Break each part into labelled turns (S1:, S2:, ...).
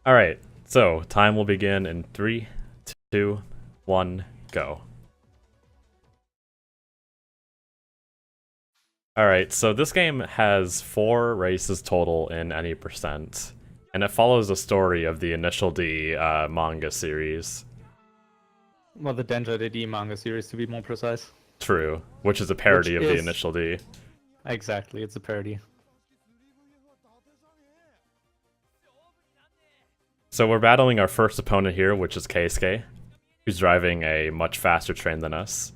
S1: Alright, so time will begin in 3, 2, 1, go. Alright, so this game has 4 races total in any percent, and it follows the story of the Initial D manga series.
S2: Well, the Densha DD manga series, to be more precise.
S1: True, which is a parody of the Initial D.
S2: Exactly, it's a parody.
S1: So we're battling our first opponent here, which is Keisuke, who's driving a much faster train than us.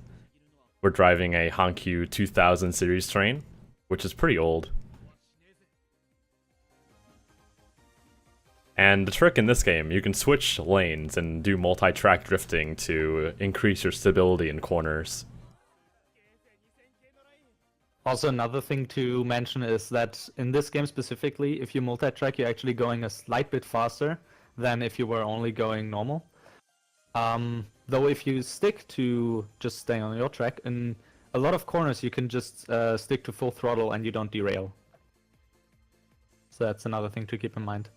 S1: We're driving a Hankyu 2000 series train, which is pretty old. And the trick in this game, you can switch lanes and do multi-track drifting to increase your stability in corners.
S2: Also, another thing to mention is that in this game specifically, if you multi-track, you're actually going a slight bit faster than if you were only going normal. Though if you stick to just staying on your track, in a lot of corners you can just stick to full throttle and you don't derail. So that's another thing to keep in mind.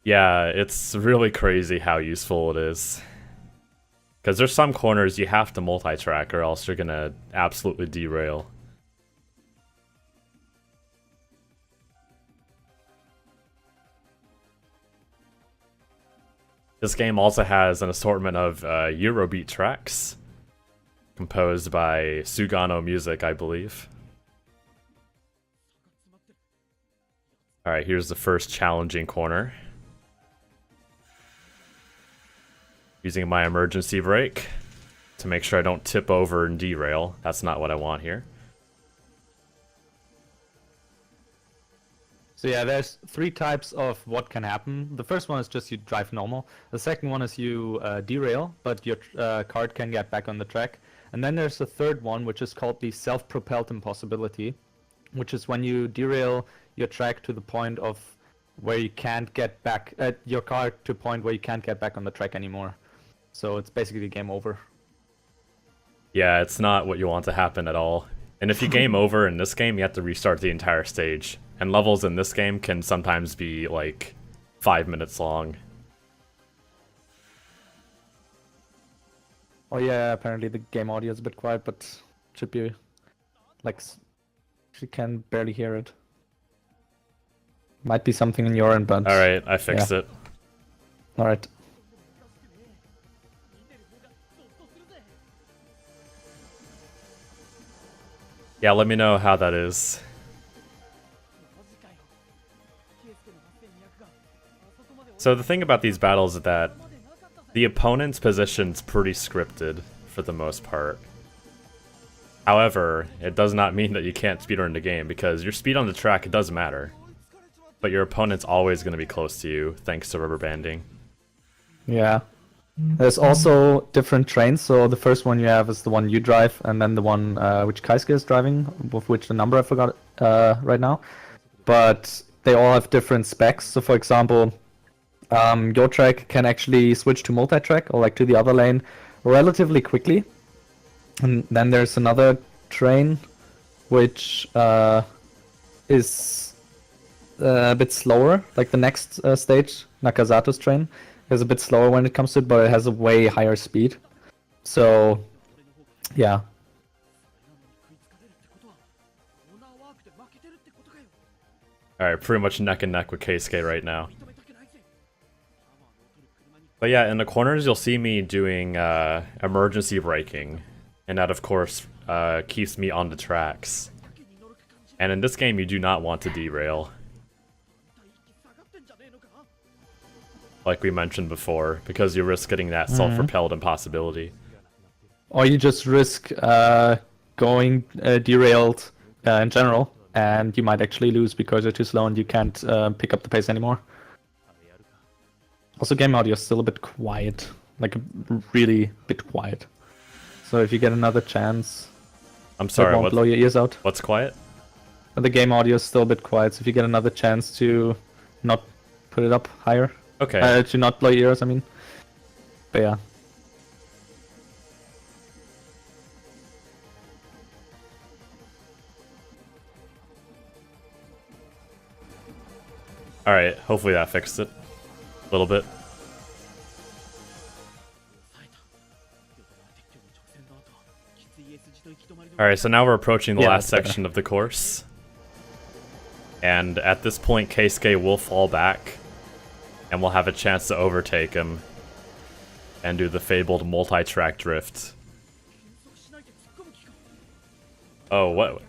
S1: Yeah, it's really crazy how useful it is. Because there's some corners you have to multi-track or else you're gonna absolutely derail. This game also has an assortment of Eurobeat tracks, composed by Sugano Music, I believe. Alright, here's the first challenging corner. Using my emergency brake to make sure I don't tip over and derail. That's not what I want here.
S2: So yeah, there's 3 types of what can happen. The first one is just you drive normal. The second one is you derail, but your cart can get back on the track. And then there's the third one, which is called the self-propelled impossibility, which is when you derail your track to the point of where you can't get back, your cart to a point where you can't get back on the track anymore. So it's basically game over.
S1: Yeah, it's not what you want to happen at all. And if you game over in this game, you have to restart the entire stage. And levels in this game can sometimes be like 5 minutes long.
S2: Oh yeah, apparently the game audio is a bit quiet, but it should be like you can barely hear it. Might be something in your end, but
S1: alright, I fixed it.
S2: Alright.
S1: Yeah, let me know how that is. So the thing about these battles is that the opponent's position's pretty scripted for the most part. However, it does not mean that you can't speedrun the game, because your speed on the track, it does matter. But your opponent's always going to be close to you, thanks to rubber banding.
S2: Yeah. There's also different trains, so the first one you have is the one you drive, and then the one which Keisuke is driving, of which the number I forgot right now. But they all have different specs, so for example, your track can actually switch to multi-track, or like to the other lane, relatively quickly. And then there's another train, which is a bit slower, like the next stage, Nakazato's train, is a bit slower when it comes to it, but it has a way higher speed. So, yeah.
S1: Alright, pretty much neck and neck with Keisuke right now. But yeah, in the corners you'll see me doing emergency braking, and that of course keeps me on the tracks. And in this game you do not want to derail. Like we mentioned before, because you risk getting that self-propelled impossibility.
S2: Or you just risk going derailed in general, and you might actually lose because you're too slow and you can't pick up the pace anymore. Also, game audio is still a bit quiet, like a really bit quiet. So if you get another chance,
S1: I'm sorry,
S2: it won't blow your ears out.
S1: What's quiet?
S2: The game audio is still a bit quiet, so if you get another chance to not put it up higher.
S1: Okay.
S2: To not blow your ears, I mean. But yeah.
S1: Alright, hopefully that fixed it. A little bit. Alright, so now we're approaching the last section of the course. And at this point, Keisuke will fall back. And we'll have a chance to overtake him. And do the fabled multi-track drift. Oh, what?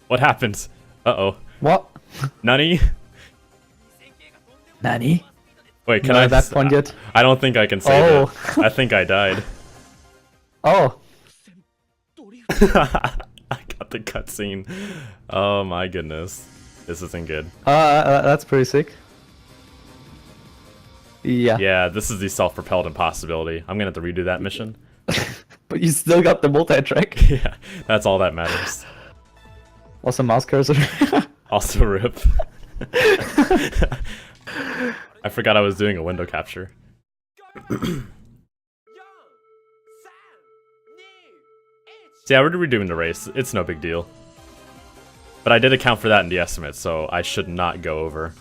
S1: What happened? Uh-oh.
S2: What?
S1: Nani?
S2: Nani?
S1: Wait, can
S2: Not
S1: I...
S2: at that point yet?
S1: I don't think I can save it. I think I died.
S2: Oh.
S1: I got the cutscene. Oh my goodness. This isn't good.
S2: That's pretty sick. Yeah.
S1: Yeah, this is the self-propelled impossibility. I'm gonna have to redo that mission.
S2: But you still got the multi-track.
S1: Yeah, that's all that matters.
S2: Also mouse cursor.
S1: Also rip. I forgot I was doing a window capture. So yeah, we're redoing the race. It's no big deal. But I did account for that in the estimate, so I should not go over.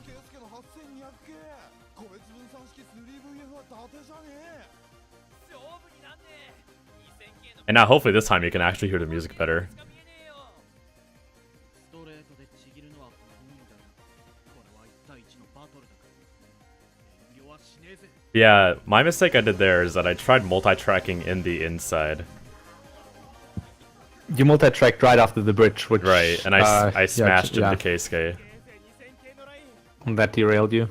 S1: And now hopefully this time you can actually hear the music better. Yeah, my mistake I did there is that I tried multi-tracking in the inside.
S2: You multi-tracked right after the bridge, which...
S1: Right, and I smashed into Keisuke.
S2: And that derailed you.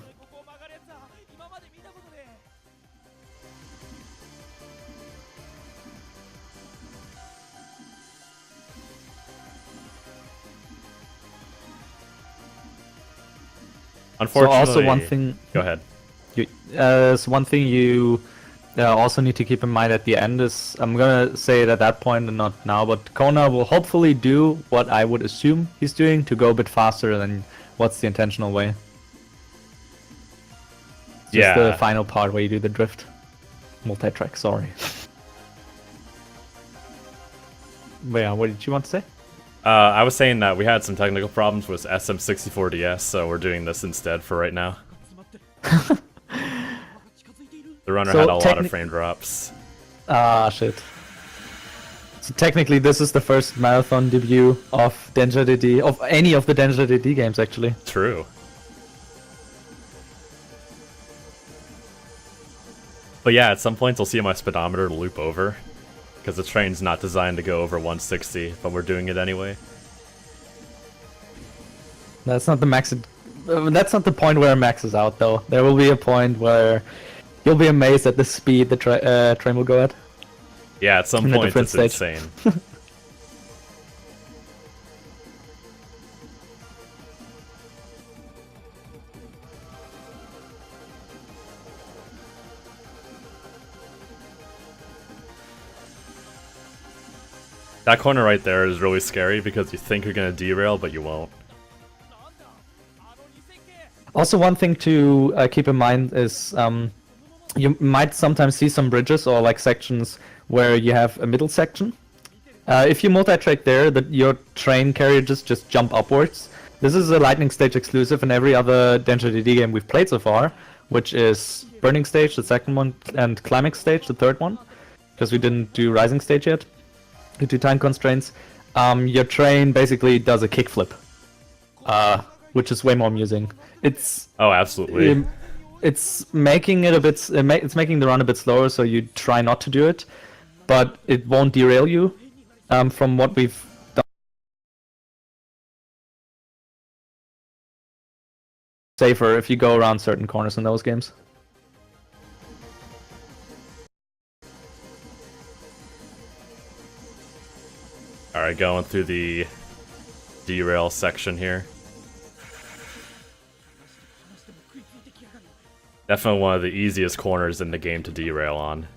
S1: Unfortunately...
S2: So also one thing...
S1: Go ahead.
S2: So one thing you also need to keep in mind at the end is, I'm gonna say it at that point and not now, but Kona will hopefully do what I would assume he's doing to go a bit faster than what's the intentional way. Just the final part where you do the drift. Multi-track, sorry. But yeah, what did you want to say?
S1: I was saying that we had some technical problems with SM64DS, so we're doing this instead for right now. The runner had a lot of frame drops.
S2: Ah, shit. So technically this is the first marathon debut of Densha DD, of any of the Densha DD games actually.
S1: True. But yeah, at some points I'll see my speedometer loop over. Because the train's not designed to go over 160, but we're doing it anyway.
S2: That's not the max. That's not the point where it maxes out, though. There will be a point where you'll be amazed at the speed the train will go at.
S1: Yeah, at some point it's insane. That corner right there is really scary because you think you're going to derail, but you won't.
S2: Also, one thing to keep in mind is you might sometimes see some bridges or like sections where you have a middle section. If you multi-track there, your train carriages just jump upwards. This is a Lightning Stage exclusive in every other Densha DD game we've played so far, which is Burning Stage, the second one, and Climax Stage, the third one, because we didn't do Rising Stage yet due to time constraints. Your train basically does a kickflip, which is way more amusing. It's
S1: absolutely.
S2: It's making it a bit. It's making the run a bit slower, so you try not to do it, but it won't derail you. From what we've done, safer if you go around certain corners in those games.
S1: Alright, going through the derail section here. Definitely one of the easiest corners in the game to derail on.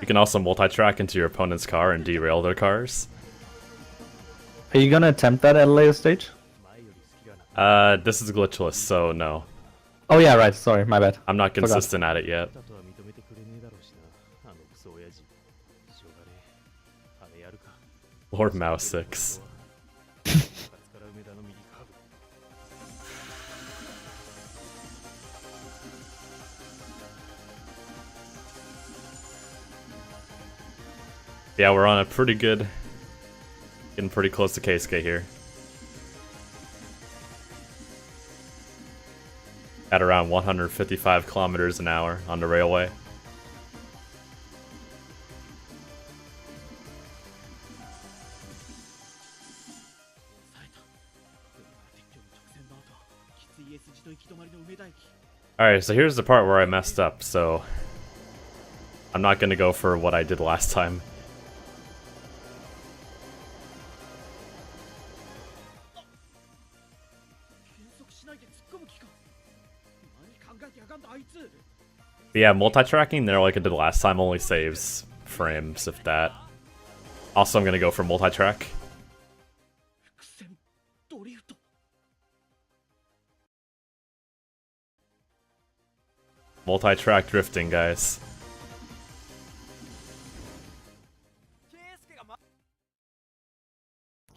S1: You can also multi-track into your opponent's car and derail their cars.
S2: Are you gonna attempt that at a later stage?
S1: This is glitchless, so no.
S2: Oh yeah, right. Sorry, my bad.
S1: I'm not consistent at it yet. Lord Mouse 6. Yeah, we're on a pretty good... Getting pretty close to Keisuke here. At around 155 kilometers an hour on the railway. Alright, so here's the part where I messed up, so... I'm not gonna go for what I did last time. But yeah, multi-tracking there like I did last time only saves frames, if that. Also, I'm gonna go for multi-track. Multi-track drifting, guys.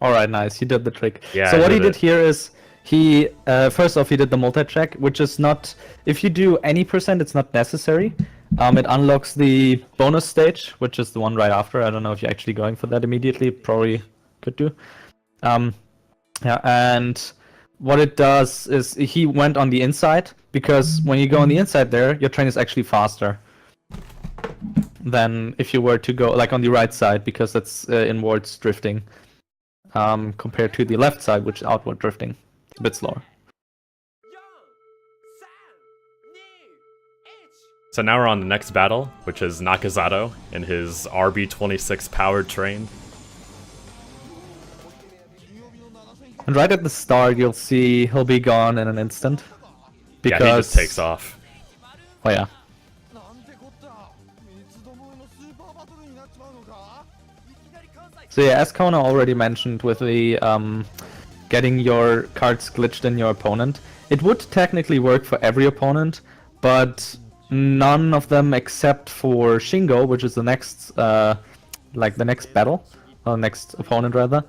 S2: Alright, nice. He did the trick.
S1: Yeah,
S2: so
S1: I
S2: what he
S1: did
S2: did
S1: it.
S2: here is he first off he did the multi-track, which is not, if you do any percent, it's not necessary. It unlocks the bonus stage, which is the one right after. I don't know if you're actually going for that immediately. Probably could do. Yeah, and what it does is he went on the inside, because when you go on the inside there, your train is actually faster than if you were to go like on the right side, because that's inwards drifting. Compared to the left side, which is outward drifting. It's a bit slower.
S1: So now we're on the next battle, which is Nakazato in his RB26 powered train.
S2: And right at the start, you'll see he'll be gone in an instant. Because...
S1: Yeah, he just takes off.
S2: Oh yeah. So yeah, as Kona already mentioned with the getting your cards glitched in your opponent, it would technically work for every opponent, but none of them except for Shingo, which is the next, like the next battle, or next opponent rather,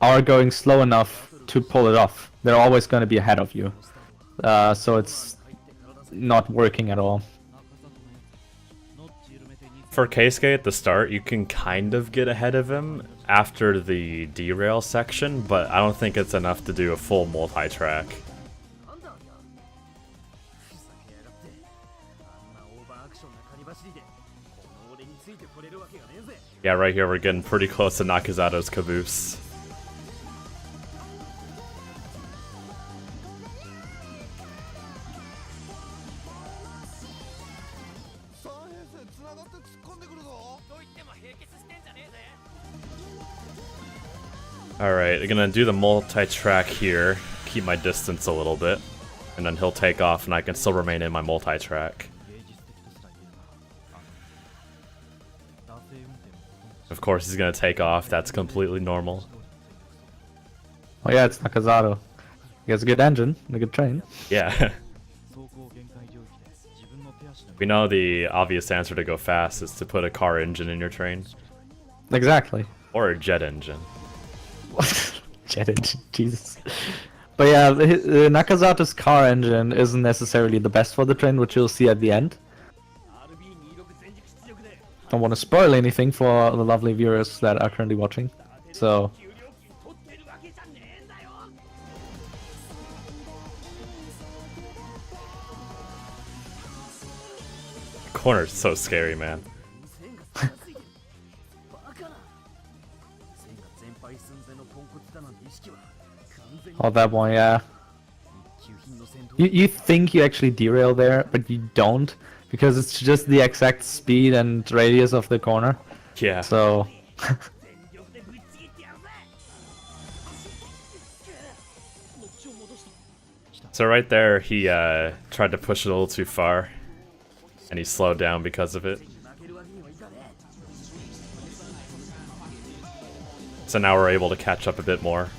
S2: are going slow enough to pull it off. They're always going to be ahead of you, so it's not working at all.
S1: For Keisuke at the start, you can kind of get ahead of him after the derail section, but I don't think it's enough to do a full multi-track. Yeah, right here we're getting pretty close to Nakazato's caboose. Alright, I'm gonna do the multi-track here, keep my distance a little bit, and then he'll take off and I can still remain in my multi-track. Of course he's gonna take off, that's completely normal.
S2: Oh yeah, it's Nakazato. He has a good engine and a good train.
S1: Yeah. We know the obvious answer to go fast is to put a car engine in your train.
S2: Exactly.
S1: Or a jet engine.
S2: Jet engine, Jesus. But yeah, Nakazato's car engine isn't necessarily the best for the train, which you'll see at the end. Don't want to spoil anything for the lovely viewers that are currently watching, so...
S1: Corner's so scary, man.
S2: Oh, that one, yeah. You think you actually derail there, but you don't, because it's just the exact speed and radius of the corner.
S1: Yeah.
S2: So...
S1: So right there, he tried to push it a little too far, and he slowed down because of it. So now we're able to catch up a bit more.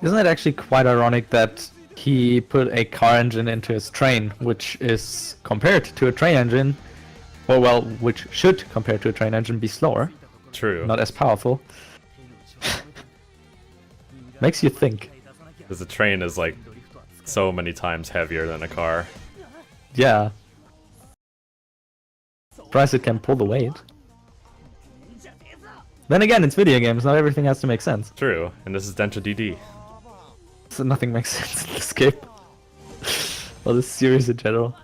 S2: Isn't it actually quite ironic that he put a car engine into his train, which is compared to a train engine, or well, which should compared to a train engine be slower,
S1: True.
S2: not as powerful. Makes you think.
S1: Because the train is like so many times heavier than a car.
S2: Yeah. Surprised it can pull the weight. Then again, it's video games, not everything has to make sense.
S1: True, and this is Densha DD.
S2: So nothing makes sense in this game. Or this series in general.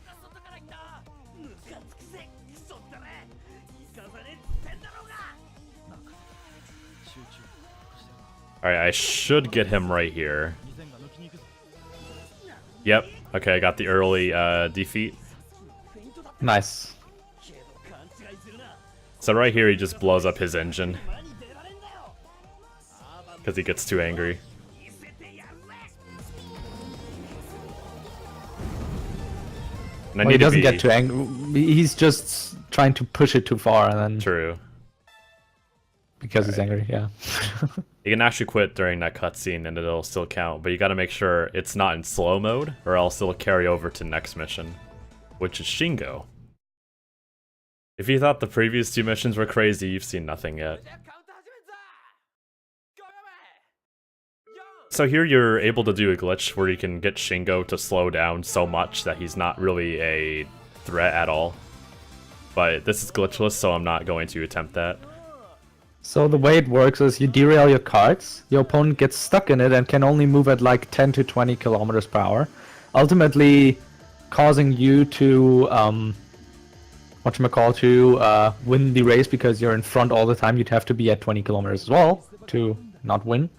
S1: Alright, I should get him right here. Yep, okay, I got the early defeat.
S2: Nice.
S1: So right here he just blows up his engine. Because he gets too angry. And
S2: Well, he doesn't get too angry. He's just trying to push it too far and then...
S1: True.
S2: Because he's angry, yeah.
S1: You can actually quit during that cutscene and it'll still count, but you gotta make sure it's not in slow mode, or else it'll carry over to next mission, which is Shingo. If you thought the previous two missions were crazy, you've seen nothing yet. So here you're able to do a glitch where you can get Shingo to slow down so much that he's not really a threat at all. But this is glitchless, so I'm not going to attempt that.
S2: So the way it works is you derail your carts, your opponent gets stuck in it and can only move at like 10 to 20 kilometers per hour, ultimately causing you to win the race because you're in front all the time. You'd have to be at 20 kilometers as well to not win.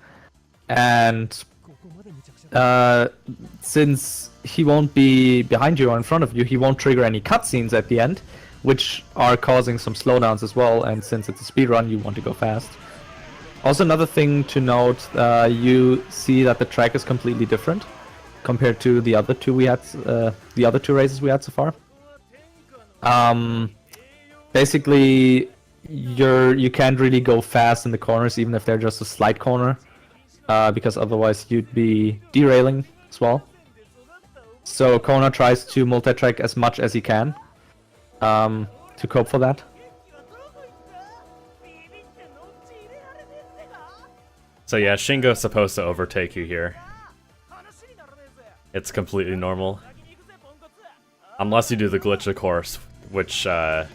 S2: And since he won't be behind you or in front of you, he won't trigger any cutscenes at the end, which are causing some slowdowns as well, and since it's a speedrun, you want to go fast. Also, another thing to note, you see that the track is completely different compared to the other two races we had so far. Basically, you can't really go fast in the corners, even if they're just a slight corner, because otherwise you'd be derailing as well. So Kona tries to multi-track as much as he can. To cope for that.
S1: So yeah, Shingo's supposed to overtake you here. It's completely normal. Unless you do the glitch, of course, which then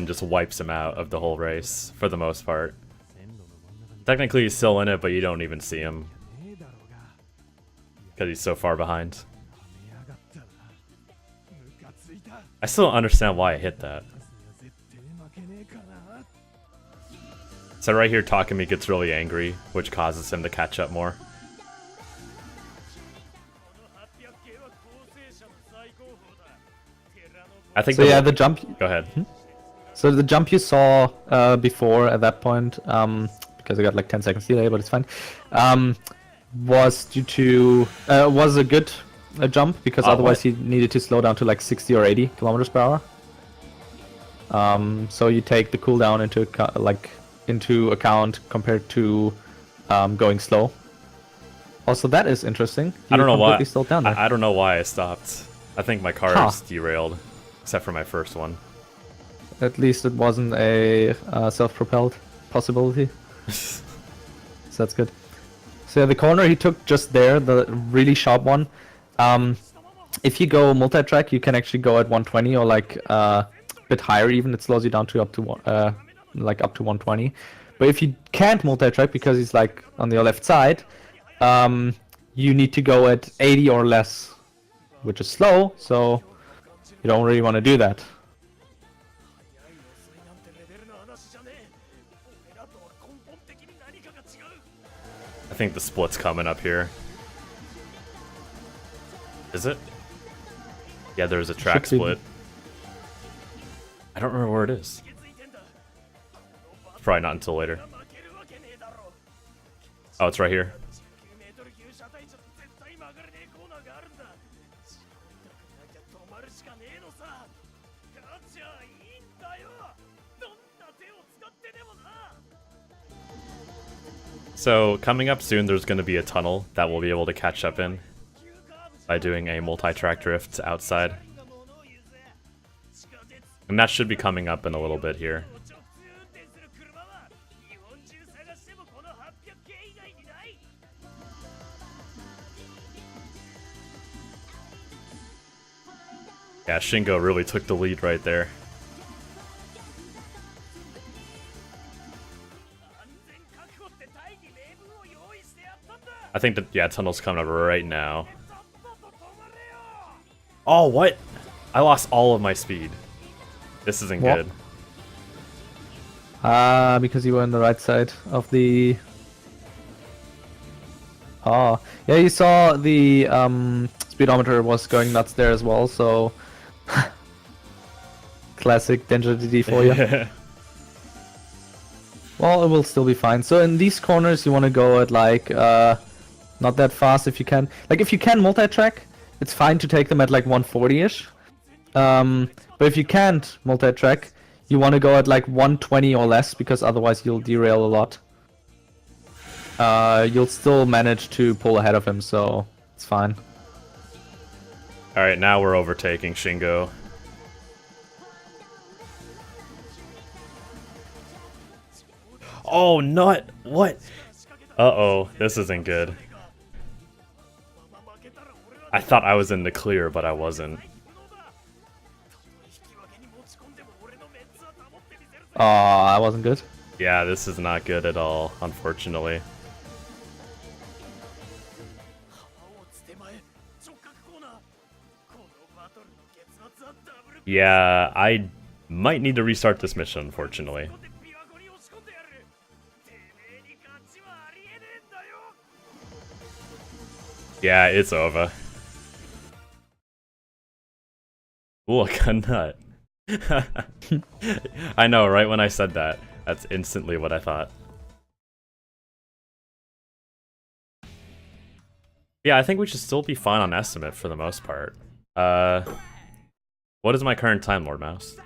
S1: just wipes him out of the whole race, for the most part. Technically he's still in it, but you don't even see him. Because he's so far behind. I still don't understand why I hit that. So right here, Takumi gets really angry, which causes him to catch up more. I think.
S2: So yeah, the jump.
S1: Go ahead.
S2: So the jump you saw before at that point, because I got like 10 seconds delay, but it's fine. Was due to was a good jump because otherwise he needed to slow down to like 60 or 80 kilometers per hour. So you take the cooldown into account compared to going slow. Also, that is interesting.
S1: I don't know why.
S2: Slowed down there.
S1: I don't know why I stopped. I think my car is derailed, except for my first one.
S2: At least it wasn't a self-propelled possibility. So that's good. So yeah, the corner he took just there, the really sharp one. If you go multi-track, you can actually go at 120 or like a bit higher even. It slows you down to up to 120. But if you can't multi-track because he's like on your left side, you need to go at 80 or less, which is slow. So you don't really want to do that.
S1: I think the split's coming up here. Is it? Yeah, there's a track split. I don't remember where it is. It's probably not until later. Oh, it's right here. So coming up soon, there's going to be a tunnel that we'll be able to catch up in by doing a multi-track drift outside. And that should be coming up in a little bit here. Yeah, Shingo really took the lead right there. I think that, yeah, tunnel's coming up right now. Oh, what? I lost all of my speed. This isn't
S2: What?
S1: good.
S2: Because you were on the right side of the... Oh, yeah, you saw the speedometer was going nuts there as well, so... Classic Densha DD for you. Well, it will still be fine. So in these corners, you want to go at like not that fast if you can. Like if you can multi-track, it's fine to take them at like 140-ish. But if you can't multi-track, you want to go at like 120 or less because otherwise you'll derail a lot. You'll still manage to pull ahead of him, so it's fine.
S1: All right, now we're overtaking Shingo. Oh, nut! What? Uh-oh, this isn't good. I thought I was in the clear, but I wasn't.
S2: Oh, that wasn't good.
S1: Yeah, this is not good at all, unfortunately. Yeah, I might need to restart this mission, unfortunately. Yeah, it's over. Look, a nut. I know, right when I said that, that's instantly what I thought. Yeah, I think we should still be fine on estimate for the most part. What is my current time, Lord Mouse?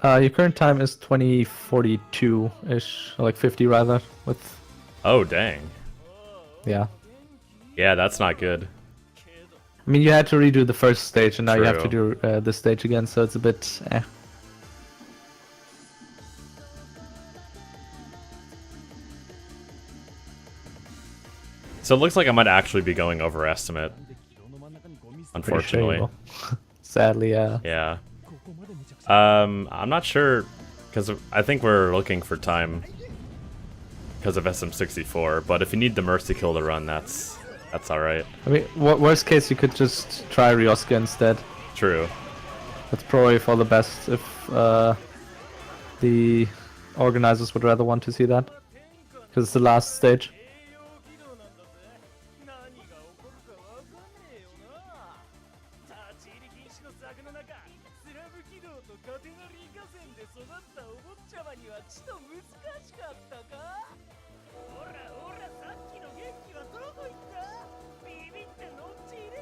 S2: Your current time is 2042-ish, like 50 rather, with...
S1: Oh, dang.
S2: Yeah.
S1: Yeah, that's not good.
S2: I mean, you had to redo the first stage, and now you have to
S1: True.
S2: do this stage again, so it's a bit eh.
S1: So it looks like I might actually be going over estimate.
S2: Pretty sure you
S1: Unfortunately.
S2: will. Sadly, yeah.
S1: Yeah. I'm not sure, because I think we're looking for time because of SM64, but if you need the Mercy Kill to run, that's alright.
S2: I mean, worst case, you could just try Ryosuke instead.
S1: True.
S2: That's probably for the best if the organizers would rather want to see that. Because it's the last stage.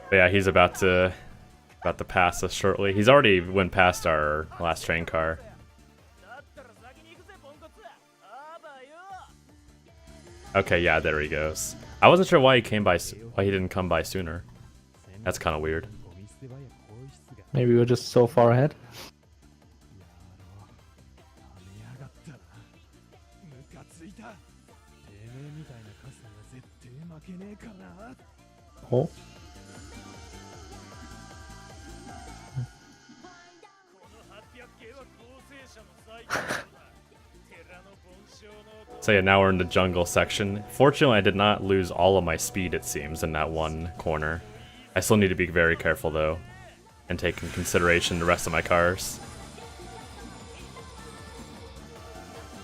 S1: But yeah, he's about to pass us shortly. He's already went past our last train car. Okay, yeah, there he goes. I wasn't sure why he didn't come by sooner. That's kind of weird.
S2: Maybe we're just so far ahead. Oh.
S1: So yeah, now we're in the jungle section. Fortunately, I did not lose all of my speed, it seems, in that one corner. I still need to be very careful, though, and take in consideration the rest of my cars.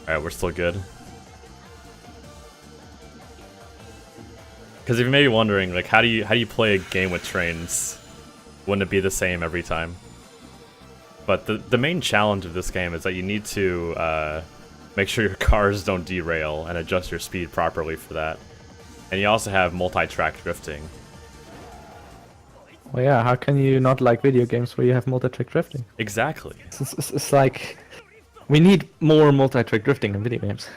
S1: Alright, we're still good. Because if you may be wondering, like, how do you play a game with trains? Wouldn't it be the same every time? But the main challenge of this game is that you need to make sure your cars don't derail and adjust your speed properly for that. And you also have multi-track drifting.
S2: Well, yeah, how can you not like video games where you have multi-track drifting?
S1: Exactly.
S2: It's like, we need more multi-track drifting in video games.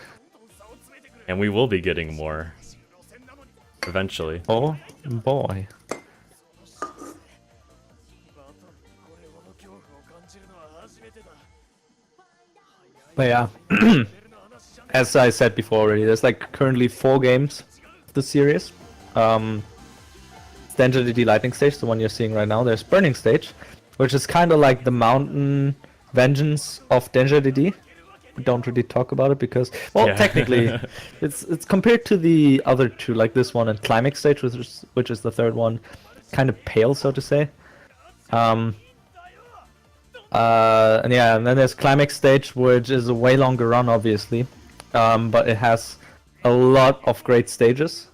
S1: And we will be getting more. Eventually.
S2: Oh boy. But yeah, as I said before already, there's like currently 4 games of the series. Densha DD Lightning Stage, the one you're seeing right now. There's Burning Stage, which is kind of like the mountain vengeance of Densha DD. We don't really talk about it because, well,
S1: Yeah.
S2: technically, it's compared to the other 2, like this one and Climax Stage, which is the 3rd one, kind of pale, so to say. And yeah, and then there's Climax Stage, which is a way longer run, obviously, but it has a lot of great stages.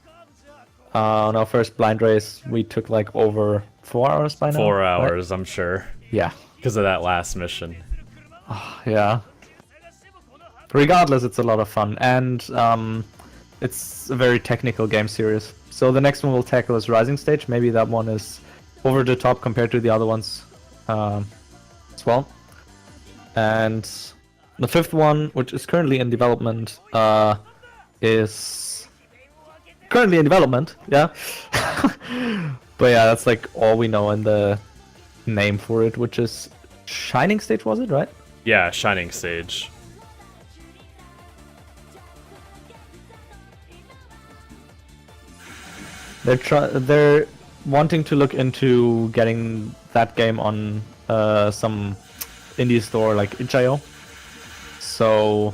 S2: On our first blind race, we took like over 4 hours by now.
S1: 4 hours,
S2: right?
S1: I'm sure.
S2: Yeah.
S1: Because of that last mission.
S2: Yeah. Regardless, it's a lot of fun, and it's a very technical game series. So the next one we'll tackle is Rising Stage. Maybe that one is over the top compared to the other ones as well. And the 5th one, which is currently in development, is currently in development, yeah. But yeah, that's like all we know in the name for it, which is Shining Stage, was it, right?
S1: Yeah, Shining Stage.
S2: They're wanting to look into getting that game on some indie store like itch.io. So,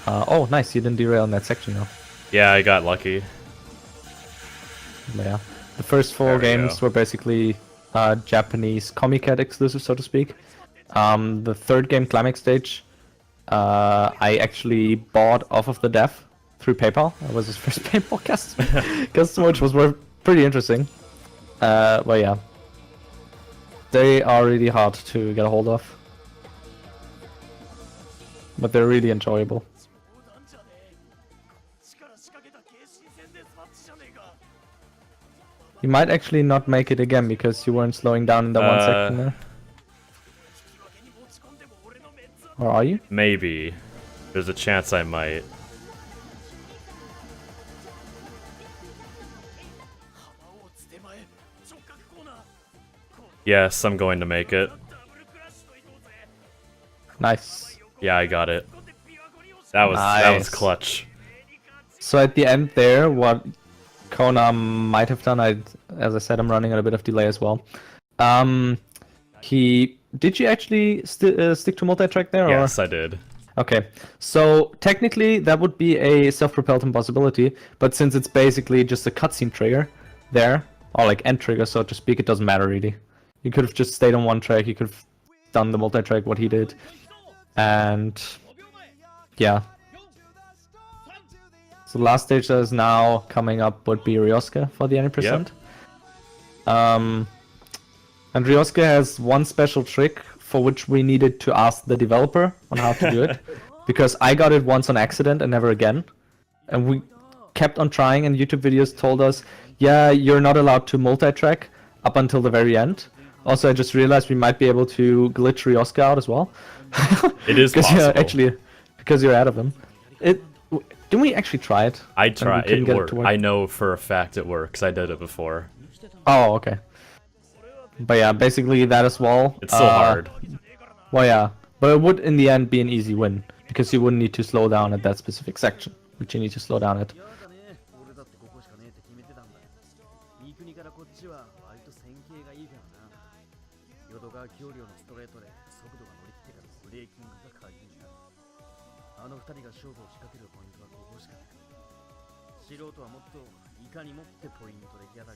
S2: oh, nice! You didn't derail in that section, though.
S1: Yeah, I got lucky.
S2: But yeah, the first 4 games were basically Japanese Comic-Cat exclusive, so to speak. The 3rd game, Climax Stage, I actually bought off of the dev through PayPal. That was his first PayPal customer, which was pretty interesting. But yeah, they are really hard to get a hold of, but they're really enjoyable. You might actually not make it again because you weren't slowing down in that one section there. Or are you?
S1: Maybe. There's a chance I might. Yes, I'm going to make it.
S2: Nice.
S1: Yeah, I got it. That was clutch.
S2: So at the end there, what Kona might have done, as I said, I'm running at a bit of delay as well. Did you actually stick to multi-track there?
S1: Yes,
S2: or?
S1: I did.
S2: Okay, so technically that would be a self-propelled impossibility, but since it's basically just a cutscene trigger there, or like end trigger, so to speak, it doesn't matter really. You could have just stayed on one track, you could have done the multi-track, what he did, and yeah. So the last stage that is now coming up would be Ryosuke for the 90%. Yep. And Ryosuke has one special trick for which we needed to ask the developer on how to do it. Because I got it once on accident and never again. And we kept on trying, and YouTube videos told us, yeah, you're not allowed to multi-track up until the very end. Also, I just realized we might be able to glitch Ryosuke out as well.
S1: It is possible.
S2: Yeah, actually, because you're out of him. Didn't we actually try it?
S1: I tried. It worked. I know for a fact it works. I did it before.
S2: Oh, okay. But yeah, basically that as well.
S1: It's so hard.
S2: Well, yeah. But it would in the end be an easy win, because you wouldn't need to slow down at that specific section, which you need to slow down at.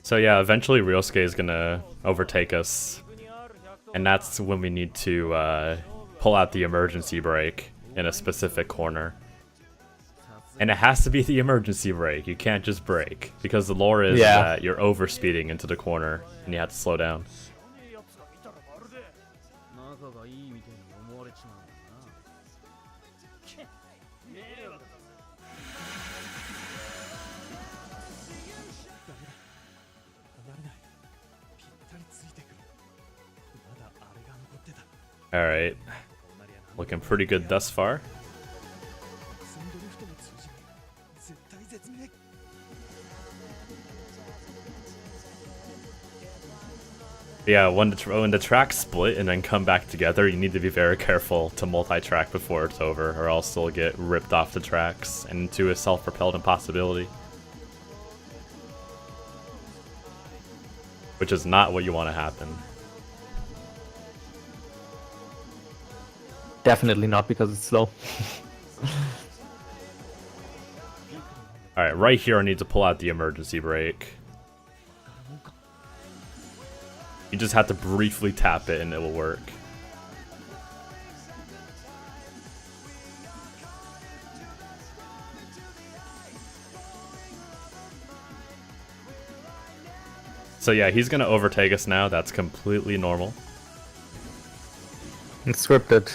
S1: So yeah, eventually Ryosuke is gonna overtake us, and that's when we need to pull out the emergency brake in a specific corner. And it has to be the emergency brake, you can't just brake, because the lore is that you're overspeeding into the corner, and you have to slow down. Alright, looking pretty good thus far. Yeah, when the tracks split and then come back together, you need to be very careful to multi-track before it's over, or else you'll get ripped off the tracks into a self-propelled impossibility. Which is not what you want to happen.
S2: Definitely not, because it's slow.
S1: Alright, right here I need to pull out the emergency brake. You just have to briefly tap it and it will work. So yeah, he's gonna overtake us now. That's completely normal.
S2: It's scripted,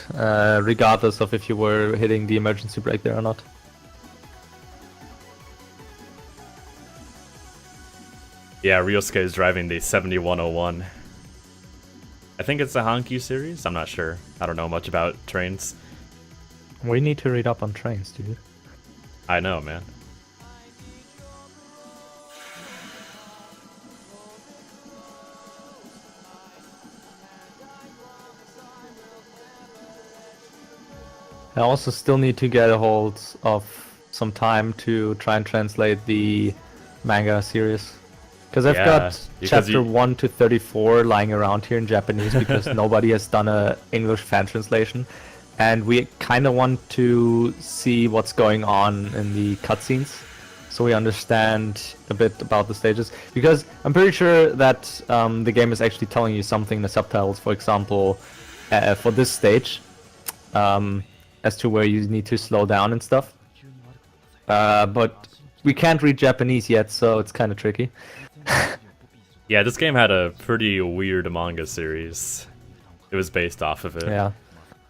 S2: regardless of if you were hitting the emergency brake there or not.
S1: Yeah, Ryosuke is driving the 7101. I think it's the Hankyu series? I'm not sure. I don't know much about trains.
S2: We need to read up on trains, dude.
S1: I know, man.
S2: I also still need to get a hold of some time to try and translate the manga series. Because I've got chapter 1 to 34 lying around here in Japanese because nobody has done a English fan translation. And we kind of want to see what's going on in the cutscenes, so we understand a bit about the stages. Because I'm pretty sure that the game is actually telling you something in the subtitles, for example, for this stage, as to where you need to slow down and stuff. But we can't read Japanese yet, so it's kind of tricky.
S1: Yeah, this game had a pretty weird manga series. It was based off of it.
S2: Yeah.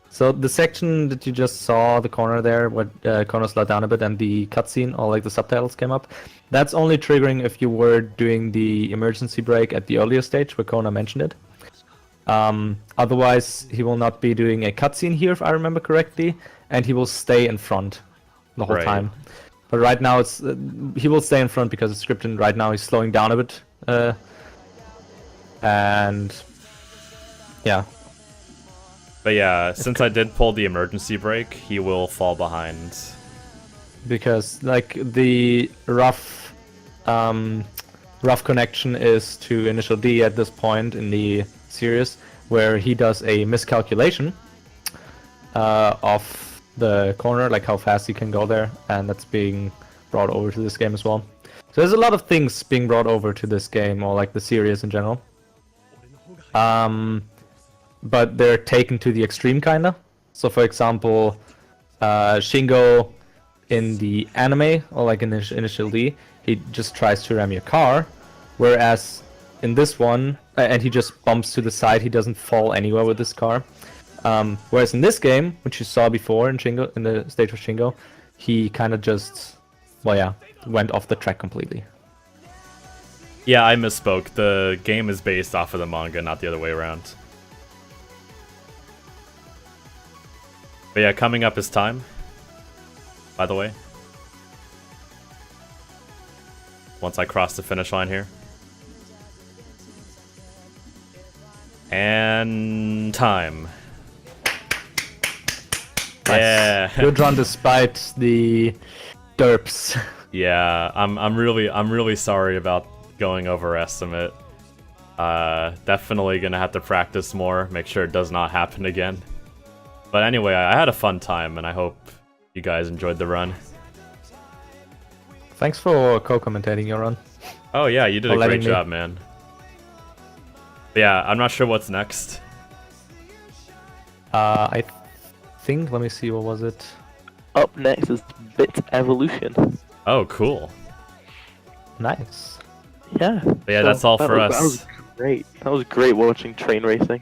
S2: So the section that you just saw, the corner there, where Kono slowed down a bit and the cutscene, or like the subtitles came up, that's only triggering if you were doing the emergency brake at the earlier stage where Kono mentioned it. Otherwise, he will not be doing a cutscene here, if I remember correctly, and he will stay in front the whole time. But right now, it's he will stay in front because it's scripted. Right now, he's slowing down a bit, and yeah.
S1: But yeah, since I did pull the emergency brake, he will fall behind.
S2: Because like the rough connection is to initial D at this point in the series, where he does a miscalculation of the corner, like how fast he can go there, and that's being brought over to this game as well. So there's a lot of things being brought over to this game, or like the series in general. But they're taken to the extreme, kinda. So for example, Shingo in the anime, or like in Initial D, he just tries to ram your car, whereas in this one, and he just bumps to the side, he doesn't fall anywhere with this car. Whereas in this game, which you saw before in Shingo, in the stage of Shingo, he kind of just, well, yeah, went off the track completely.
S1: Yeah, I misspoke. The game is based off of the manga, not the other way around. But yeah, coming up is time, by the way. Once I cross the finish line here. And time.
S2: Nice.
S1: Yeah.
S2: Good run despite the derps.
S1: Yeah, I'm really sorry about going over estimate. Definitely gonna have to practice more, make sure it does not happen again. But anyway, I had a fun time, and I hope you guys enjoyed the run.
S2: Thanks for co-commentating your run.
S1: Oh yeah, you did a great job, man. But yeah, I'm not sure what's next.
S2: I think, let me see, what was it?
S3: Up next is Bit Evolution.
S1: Oh, cool.
S2: Nice.
S3: Yeah.
S1: But yeah, that's all for us.
S3: That was great. That was great watching train racing.